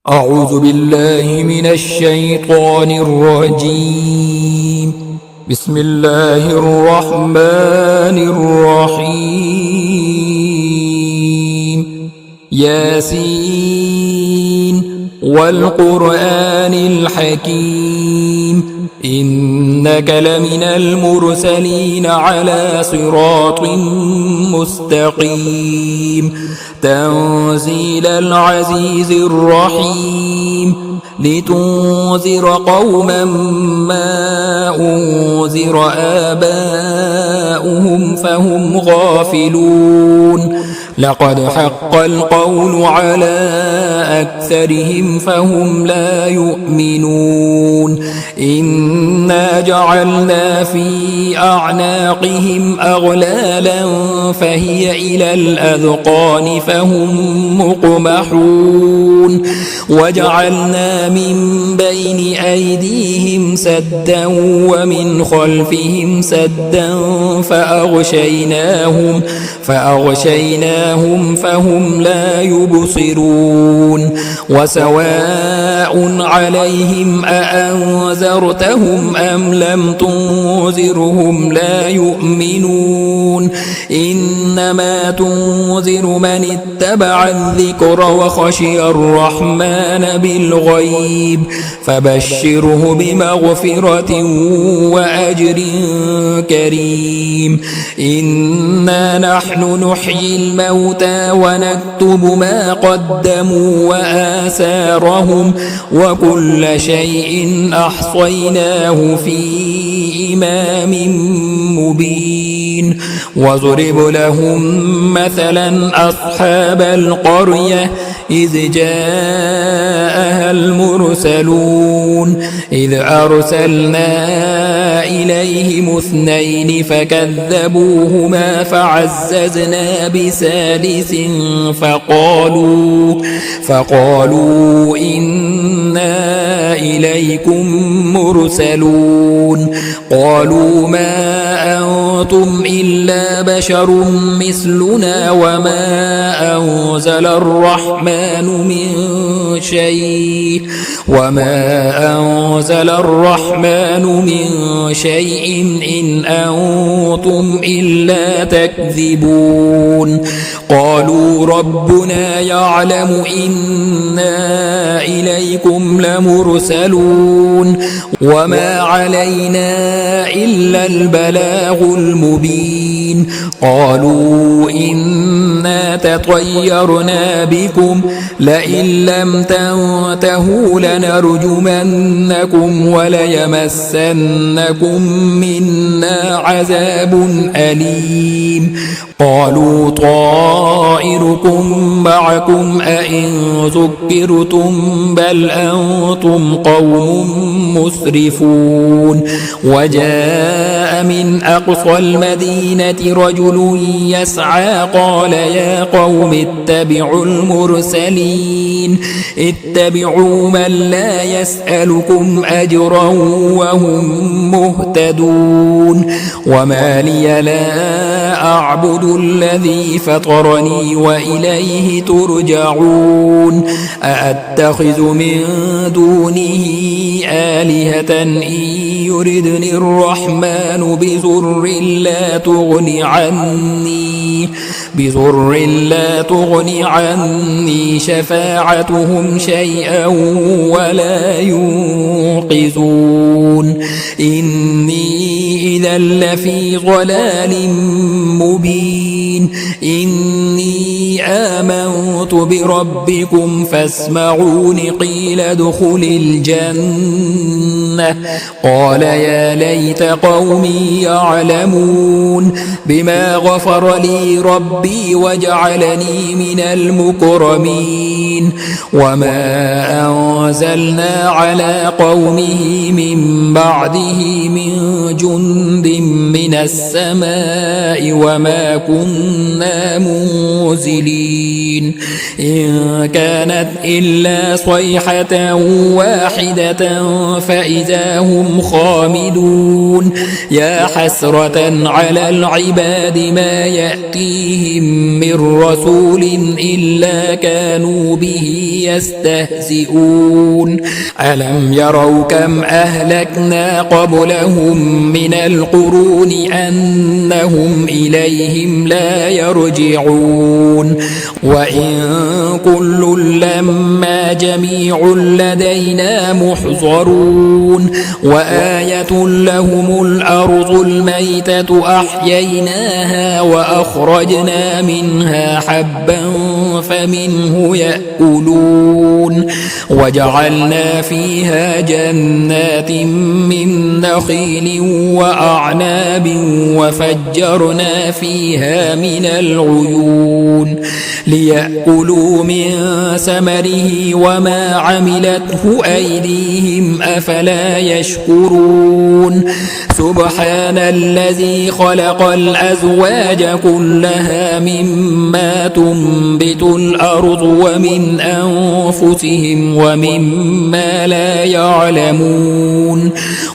أعوذ بالله من الشيطان الرجيم. بسم الله الرحمن الرحيم. ياسين والقرآن الحكيم إنك لمن المرسلين على صراط مستقيم تنزيل العزيز الرحيم لتنذر قوما ما أنذر آباؤهم فهم غافلون لقد حق القول على أكثرهم فهم لا يؤمنون إنا جعلنا في أعناقهم أغلالا فهي إلى الأذقان فهم مقمحون وجعلنا من بين أيديهم سدا ومن خلفهم سدا فأغشيناهم فهم لا يبصرون وسواء عليهم أأنذرتهم أم لم تنذرهم لا يؤمنون إنما تنذر من اتبع الذكر وخشي الرحمن بالغيب فبشره بمغفرة وأجر كريم إنا نحن نحيي الموتى ونكتب ما قدموا وآثارهم وكل شيء أحصيناه في إمام مبين واضرب لهم مثلا أصحاب القرية إذ جاءها المرسلون إذ أرسلنا إليهم اثنين فكذبوهما فعززنا بثالث فقالوا إنا إليكم مرسلون قالوا ما أنتم إلا بشر مثلنا وما أنزل الرحمن من شيء إن أنتم إلا تكذبون قالوا ربنا يعلم إنا إليكم لمرسلون وما علينا إلا البلاغ المبين قالوا إنا تطيرنا بكم لئن لم تنتهوا لنرجمنكم وليمسنكم منا عذاب أليم قالوا طائركم معكم أئن ذكرتم بل أنتم قوم مسرفون وجاء من أقصى المدينة رجل يسعى قال يا قوم اتبعوا المرسلين اتبعوا من لا يسألكم أجرا وهم مهتدون وما لي لا أعبد الذي فطرني وإليه ترجعون أأتخذ من دونه آلهة إن يردني الرحمن بضر لا تغني عني شفاعتهم شيئا ولا ينقذون إني إذا لفي ضلال مبين إني آمنت بربكم فاسمعون قيل ادخل الجنة قال يا ليت قومي يعلمون بما غفر لي ربي وجعلني من المكرمين وما أنزلنا على قومه من بعده من جند من السماء وما كنا منزلين إن كانت إلا صيحة واحدة فإذا هم خامدون يا حسرة على العباد ما يأتيهم من رسول إلا كانوا به يستهزئون ألم يروا كم أهلكنا قبلهم من القرون أنهم إليهم لا يرجعون وإن كل لما جميع لدينا محضرون وآية لهم الأرض الميتة أحييناها وأخرجنا منها حبا فمنه يأكلون وجعلنا فيها جنات من نخيل وأعناب وفجرنا فيها من العيون ليأكلوا من ثمره وما عملته أيديهم أفلا يشكرون سبحان الذي خلق الأزواج كلها مما تنبت الأرض ومن أنفسهم ومما لا يعلمون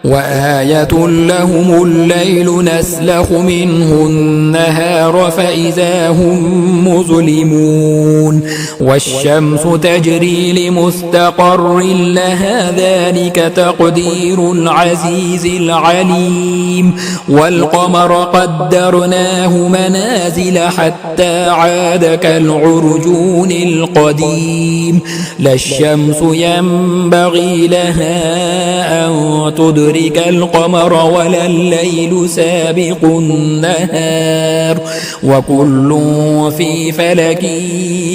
وآية لهم الليل نسلخ منه النهار فإذا هم مظلمون والشمس تجري لمستقر لها ذلك تقدير العزيز العليم والقمر قدرناه منازل حتى عاد كالعرجون القديم لا الشمس ينبغي لها أن تدرك القمر ولا الليل سابق النهار وكل في فلك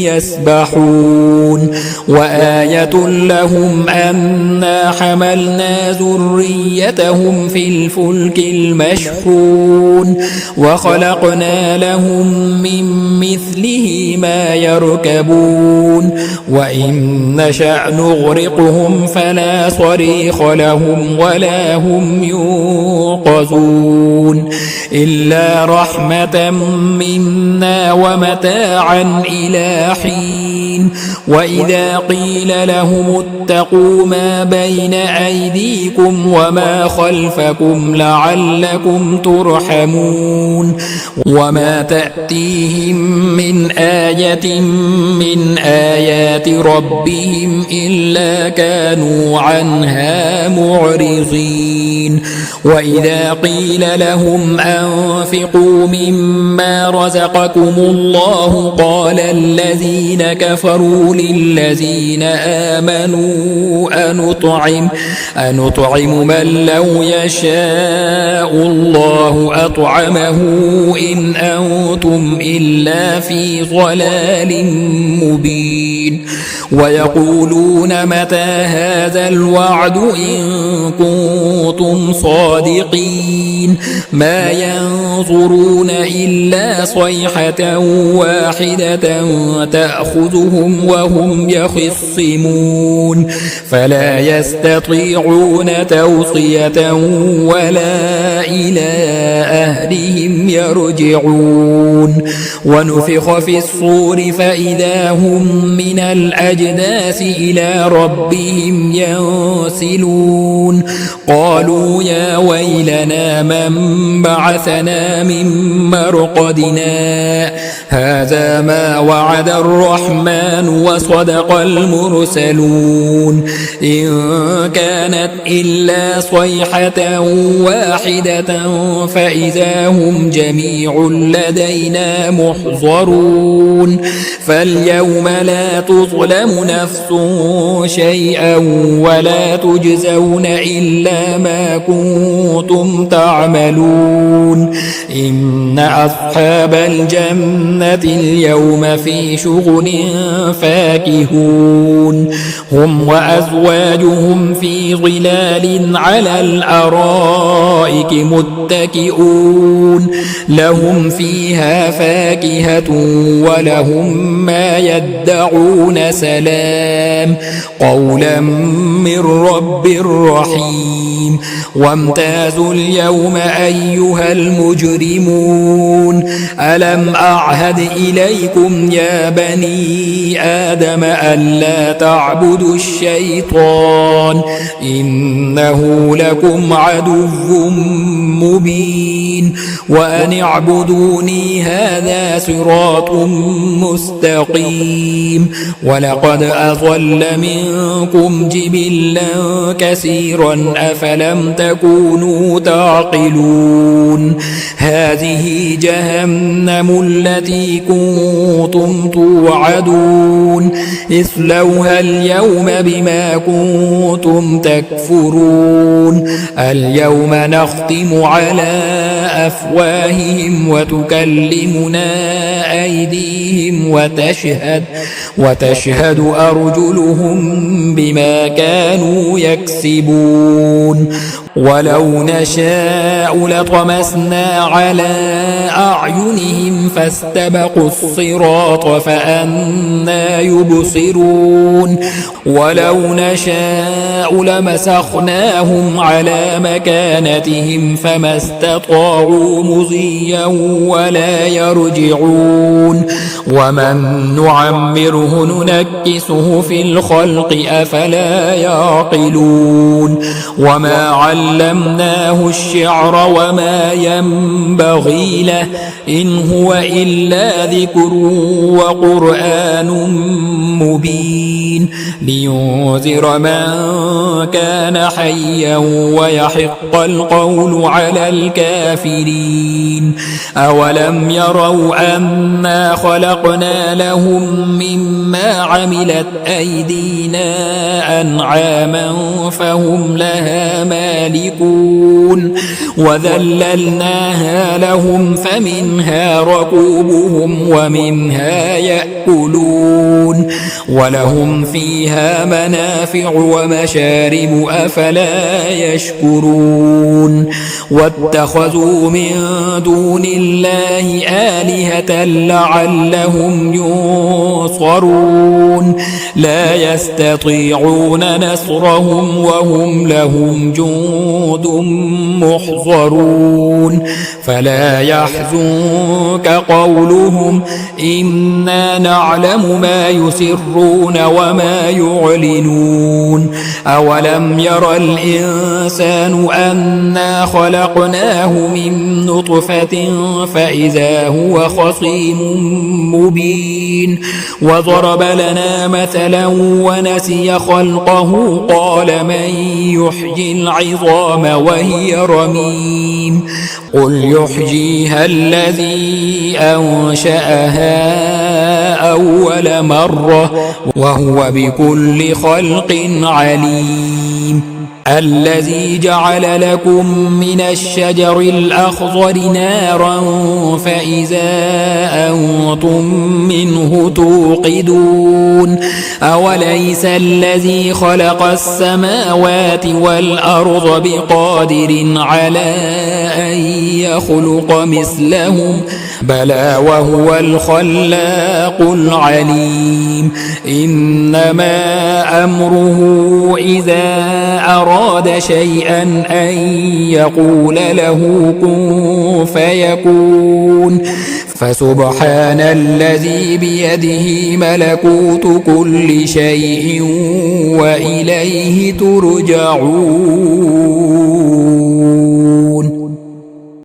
يسبحون وآية لهم أنا حملنا ذريتهم في الفلك المشحون وخلقنا لهم من مثله ما يركبون وإن نشأ نغرقهم فلا صريخ لهم ولا هم ينقذون إلا رحمة منا ومتاعا إلى حين وإذا قيل لهم اتقوا ما بين أيديكم وما خلفكم لعلكم ترحمون وما تأتيهم من آية من آيات ربهم إلا كانوا عنها معرضين وإذا قيل لهم أنفقوا مما رزقكم الله قال الذين كفروا للذين آمنوا أنطعم من لو يشاء الله أطعمه إن أنتم إلا في ضلال مبين ويقولون متى هذا الوعد إن كنتم صادقين ما ينظرون إلا صيحة واحدة تأخذهم وهم يخصمون فلا يستطيعون توصية ولا إلى أهلهم يرجعون ونفخ في الصور فإذا هم من الأجداث إلى ربهم ينسلون قالوا يا ويلنا من بعثنا من مرقدنا هذا ما وعد الرحمن وصدق المرسلون إن كانت إلا صيحة واحدة فإذا هم جميع لدينا محضرون فاليوم لا تظلم نفس شيئا ولا تجزون إلا ما كنتم تعملون إن أصحاب الجنة اليوم في شغل فاكهون هم وأزواجهم في ظلال على الأرائك متكئون لهم فيها فاكهة ولهم ما يدعون سلام قولا من رب رحيم وامتازوا اليوم أيها المجرمون ألم أعهد إليكم يا بني آدم ألا تعبدوا تعبدوا الشيطان إنه لكم عدو مبين وأن اعبدوني هذا صراط مستقيم ولقد أضل منكم جبلا كثيرا أفلم تكونوا تعقلون هذه جهنم التي كنتم توعدون اصلوها اليوم بما كنتم تكفرون اليوم نختم على أفواههم وتكلمنا أيديهم وتشهد أرجلهم بما كانوا يكسبون ولو نشاء لطمسنا على أعينهم فاستبقوا الصراط فأنى يبصرون ولو نشاء لمسخناهم على مكانتهم فما استطاعوا مضيا ولا يرجعون ومن نعمره ننكسه في الخلق أفلا يعقلون وما علمناه الشعر وما ينبغي له إن هو إلا ذكر وقرآن مبين لينذر من كان حيا ويحق القول على الكافرين أولم يروا أنا خلقنا لهم مما عملت أيدينا أنعاما فهم لها مالكون وذللناها لهم فمنها ركوبهم ومنها يأكلون ولهم فيها منافع ومشارب أفلا يشكرون واتخذوا من دون الله آلهة لعلهم ينصرون لا يستطيعون نصرهم وهم لهم جند محضرون فلا يحزنك قولهم إنا نعلم ما يسرون وما يعلنون أولم ير الإنسان أنا خلقناه من نطفة فإذا هو خصيم مبين وضرب لنا مثلا ونسي خلقه قال من يحيي العظام وهي رميم قل يحييها الذي أنشأها أول مرة وهو بكل خلق عليم الذي جعل لكم من الشجر الأخضر نارا فإذا أنتم منه توقدون أوليس الذي خلق السماوات والأرض بقادر على أن يخلق مثلهم بلى وهو الخلاق العليم إنما أمره إذا أراد شيئا أن يقول له كن فيكون فسبحان الذي بيده ملكوت كل شيء وإليه ترجعون